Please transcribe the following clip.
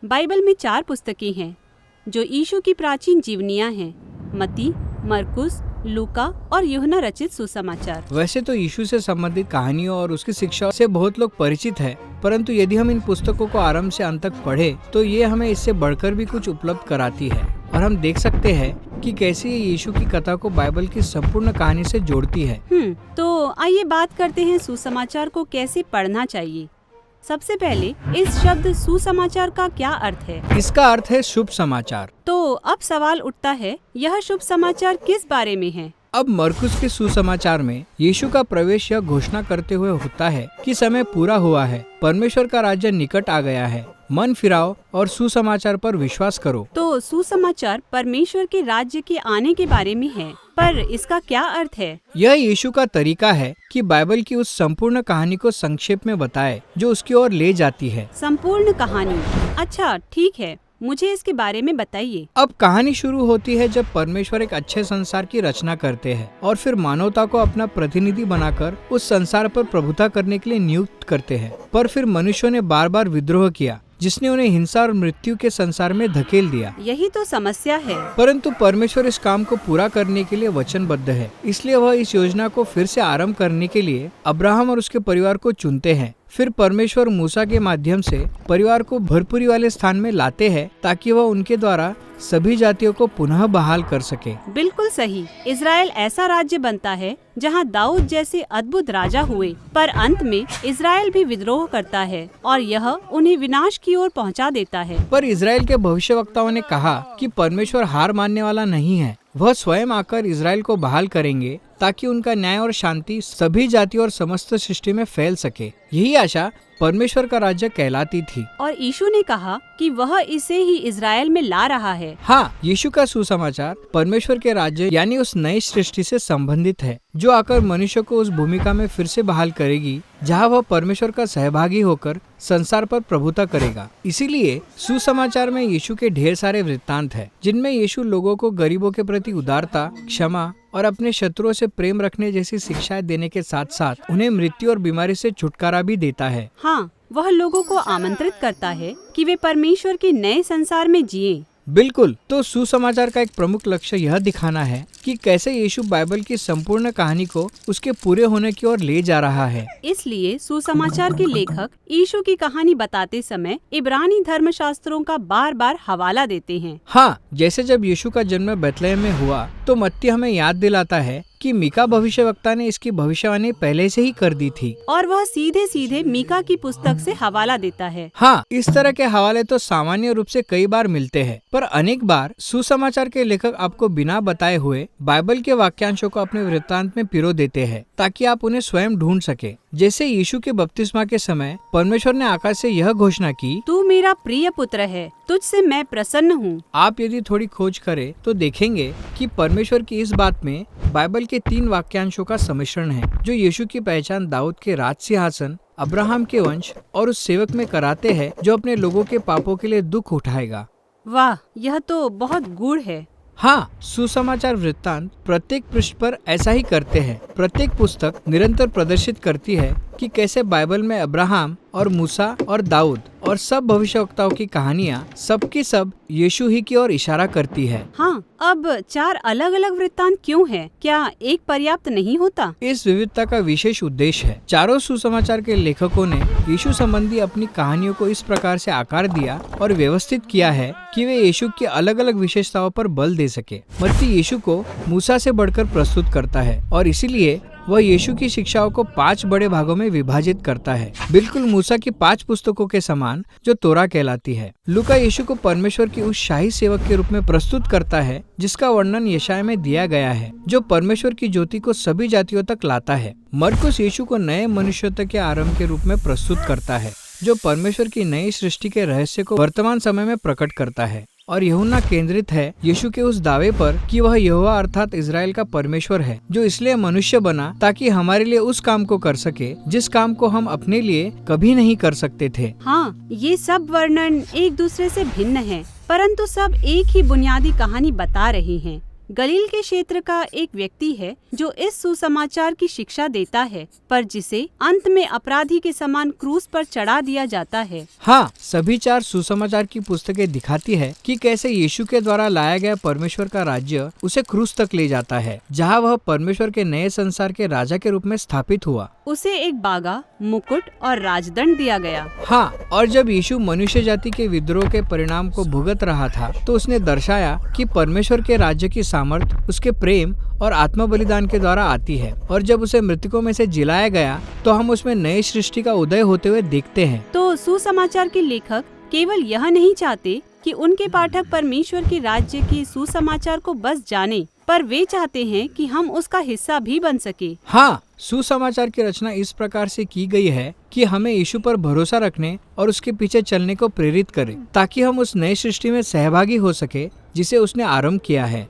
Bible में 4 पुस्तकें हैं जो यीशु की प्राचीन जीवनियाँ हैं: मत्ती, मरकुस, लूका और यूहन्ना रचित सुसमाचार। वैसे तो यीशु से संबंधित कहानियों और उसकी शिक्षा से बहुत लोग परिचित हैं, परंतु यदि हम इन पुस्तकों को आरंभ से अंत तक पढ़े तो ये हमें इससे बढ़कर भी कुछ उपलब्ध कराती है और हम देख सकते हैं कि कैसे ये यीशु की कथा को बाइबल की संपूर्ण कहानी से जोड़ती है। तो आइए बात करते हैं सुसमाचार को कैसे पढ़ना चाहिए। सबसे पहले इस शब्द सुसमाचार का क्या अर्थ है? इसका अर्थ है शुभ समाचार। तो अब सवाल उठता है, यह शुभ समाचार किस बारे में है? अब मरकुस के सुसमाचार में यीशु का प्रवेश यह घोषणा करते हुए होता है कि समय पूरा हुआ है, परमेश्वर का राज्य निकट आ गया है, मन फिराओ और सुसमाचार पर विश्वास करो। तो सुसमाचार परमेश्वर के राज्य के आने के बारे में है, पर इसका क्या अर्थ है? यह यीशु का तरीका है कि बाइबल की उस संपूर्ण कहानी को संक्षेप में बताए जो उसकी ओर ले जाती है। संपूर्ण कहानी? अच्छा, ठीक है, मुझे इसके बारे में बताइए। अब कहानी शुरू होती है जब परमेश्वर एक अच्छे संसार की रचना करते हैं और फिर मानवता को अपना प्रतिनिधि बनाकर उस संसार पर प्रभुता करने के लिए नियुक्त करते हैं। पर फिर मनुष्यों ने बार बार विद्रोह किया, जिसने उन्हें हिंसा और मृत्यु के संसार में धकेल दिया। यही तो समस्या है। परंतु परमेश्वर इस काम को पूरा करने के लिए वचनबद्ध है, इसलिए वह इस योजना को फिर से आरंभ करने के लिए अब्राहम और उसके परिवार को चुनते हैं। फिर परमेश्वर मूसा के माध्यम से परिवार को भरपूरी वाले स्थान में लाते हैं ताकि वह उनके द्वारा सभी जातियों को पुनः बहाल कर सके। बिल्कुल सही। इज़राइल ऐसा राज्य बनता है जहां दाऊद जैसे अद्भुत राजा हुए, पर अंत में इज़राइल भी विद्रोह करता है और यह उन्हें विनाश की ओर पहुंचा देता है। पर इज़राइल के भविष्यवक्ताओं ने कहा कि परमेश्वर हार मानने वाला नहीं है, वह स्वयं आकर इज़राइल को बहाल करेंगे ताकि उनका न्याय और शांति सभी जाति और समस्त सृष्टि में फैल सके। यही आशा परमेश्वर का राज्य कहलाती थी। और यीशु ने कहा कि वह इसे ही इज़राइल में ला रहा है। हाँ, यीशु का सुसमाचार परमेश्वर के राज्य यानी उस नई सृष्टि से संबंधित है जो आकर मनुष्य को उस भूमिका में फिर से बहाल करेगी जहाँ वह परमेश्वर का सहभागी होकर संसार पर प्रभुता करेगा। इसीलिए सुसमाचार में यीशु के ढेर सारे वृत्तांत हैं, जिनमें यीशु लोगों को गरीबों के प्रति उदारता, क्षमा और अपने शत्रुओं से प्रेम रखने जैसी शिक्षाएं देने के साथ साथ उन्हें मृत्यु और बीमारी से छुटकारा भी देता है। हाँ, वह लोगों को आमंत्रित करता है कि वे परमेश्वर के नए संसार में जिएं। बिल्कुल। तो सुसमाचार का एक प्रमुख लक्ष्य यह दिखाना है कि कैसे यीशु बाइबल की संपूर्ण कहानी को उसके पूरे होने की ओर ले जा रहा है। इसलिए सुसमाचार के लेखक यीशु की कहानी बताते समय इब्रानी धर्मशास्त्रों का बार बार हवाला देते हैं। हाँ, जैसे जब यीशु का जन्म बेथलेहम में हुआ तो मत्ती हमें याद दिलाता है कि मीका भविष्यवक्ता ने इसकी भविष्यवाणी पहले से ही कर दी थी और वह सीधे सीधे मीका की पुस्तक से हवाला देता है। हाँ, इस तरह के हवाले तो सामान्य रूप से कई बार मिलते हैं, पर अनेक बार सुसमाचार के लेखक आपको बिना बताए हुए बाइबल के वाक्यांशों को अपने वृत्तांत में पिरो देते हैं ताकि आप उन्हें स्वयं ढूंढ सके। जैसे यीशु के बपतिस्मा के समय परमेश्वर ने आकाश से यह घोषणा की, तू मेरा प्रिय पुत्र है, तुझसे मैं प्रसन्न हूँ। आप यदि थोड़ी खोज करें तो देखेंगे कि परमेश्वर की इस बात में बाइबल के 3 वाक्यांशों का सम्मिश्रण है जो यीशु की पहचान दाऊद के राज सिंहासन, अब्राहम के वंश और उस सेवक में कराते हैं जो अपने लोगों के पापों के लिए दुख उठाएगा। वाह, यह तो बहुत गूढ़ है। हाँ, सुसमाचार वृत्तांत प्रत्येक पृष्ठ पर ऐसा ही करते हैं। प्रत्येक पुस्तक निरंतर प्रदर्शित करती है कि कैसे बाइबल में अब्राहम और मूसा और दाऊद और सब भविष्यवक्ताओं की कहानियाँ सबकी सब यीशु ही की ओर इशारा करती है। हाँ, अब 4 अलग अलग वृत्तांत क्यों है? क्या एक पर्याप्त नहीं होता? इस विविधता का विशेष उद्देश्य है। चारों सुसमाचार के लेखकों ने यीशु संबंधी अपनी कहानियों को इस प्रकार से आकार दिया और व्यवस्थित किया है कि वे यीशु की अलग अलग विशेषताओं पर बल दे सके। मत्ती यीशु को मूसा से बढ़कर प्रस्तुत करता है और इसीलिए वह यीशु की शिक्षाओं को 5 बड़े भागों में विभाजित करता है, बिल्कुल मूसा की 5 पुस्तकों के समान जो तोरा कहलाती है। लूका यीशु को परमेश्वर की उस शाही सेवक के रूप में प्रस्तुत करता है जिसका वर्णन यशाया में दिया गया है, जो परमेश्वर की ज्योति को सभी जातियों तक लाता है। मरकुस यीशु को नए मनुष्यत्व के आरंभ के रूप में प्रस्तुत करता है जो परमेश्वर की नई सृष्टि के रहस्य को वर्तमान समय में प्रकट करता है। और यूहन्ना केंद्रित है यीशु के उस दावे पर कि वह यहोवा अर्थात इज़राइल का परमेश्वर है जो इसलिए मनुष्य बना ताकि हमारे लिए उस काम को कर सके जिस काम को हम अपने लिए कभी नहीं कर सकते थे। हाँ, ये सब वर्णन एक दूसरे से भिन्न हैं, परंतु सब एक ही बुनियादी कहानी बता रहे हैं। गलील के क्षेत्र का एक व्यक्ति है जो इस सुसमाचार की शिक्षा देता है, पर जिसे अंत में अपराधी के समान क्रूस पर चढ़ा दिया जाता है। हाँ, सभी 4 सुसमाचार की पुस्तकें दिखाती है कि कैसे यीशु के द्वारा लाया गया परमेश्वर का राज्य उसे क्रूस तक ले जाता है, जहाँ वह परमेश्वर के नए संसार के राजा के रूप में स्थापित हुआ। उसे एक बागा, मुकुट और राजदंड दिया गया। हाँ, और जब यीशु मनुष्य जाति के विद्रोह के परिणाम को भुगत रहा था, तो उसने दर्शाया कि परमेश्वर के राज्य की सामर्थ उसके प्रेम और आत्म बलिदान के द्वारा आती है, और जब उसे मृतकों में से जिलाया गया तो हम उसमें नई सृष्टि का उदय होते हुए देखते हैं। तो सुसमाचार के लेखक केवल यह नहीं चाहते कि उनके पाठक परमेश्वर के राज्य के सुसमाचार को बस जाने, पर वे चाहते हैं कि हम उसका हिस्सा भी बन सके। हाँ, सुसमाचार की रचना इस प्रकार से की गई है कि हमें यीशु पर भरोसा रखने और उसके पीछे चलने को प्रेरित करे, ताकि हम उस नई सृष्टि में सहभागी हो सके जिसे उसने आरंभ किया है।